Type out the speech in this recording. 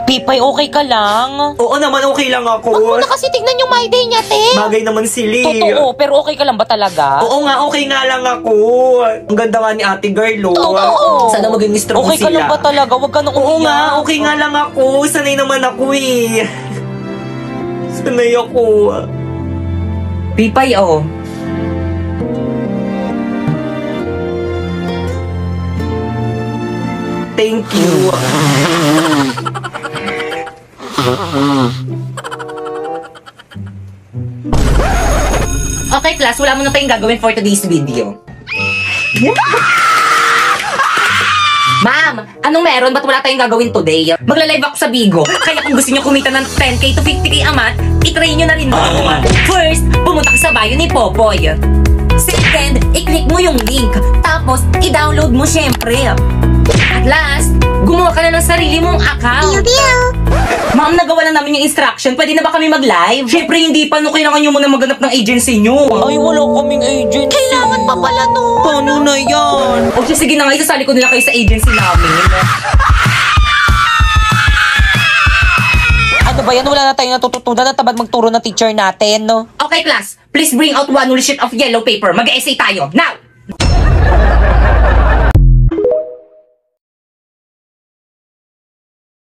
Pipay, okay ka lang? Oo naman, okay lang ako. Wag mo na kasi tignan yung My Day niya, te. Bagay naman sila. Totoo, pero okay ka lang ba talaga? Oo nga, okay nga lang ako. Ang ganda nga ni ate girl, Oo. Sana maging strong Okay sila. ka lang ba talaga? Wag ka nang umiyak. Oo nga, okay nga lang ako. Sanay naman ako eh. Sanay ako. Pipay, oh. Thank you. Okay, class, wala mo na tayong gagawin for today's video. Ma'am, anong meron? Ba't wala tayong gagawin today? Magla-live ako sa Bigo. Kaya kung gusto nyo kumita ng 10k to 50k a month, itry nyo na rin ako. First, pumunta ka sa bio ni Popoy. Second, i-click mo yung link. Tapos, i-download mo syempre. At last, gumawa ka na ng sarili mong account. Ma'am, nagawa na namin yung instruction. Pwede na ba kami mag-live? Syempre, hindi pa. No, kailangan nyo muna maghanap ng agency nyo. Ay, wala kaming agent. Kailangan pa pala to. Paano na yan? O sige na nga, isasali ko nila kayo sa agency namin. Ano ba yan? Wala na tayong natututunan na tamad magturo na teacher natin, no? Okay, class. Please bring out one sheet of yellow paper. Mag-essay tayo. Now!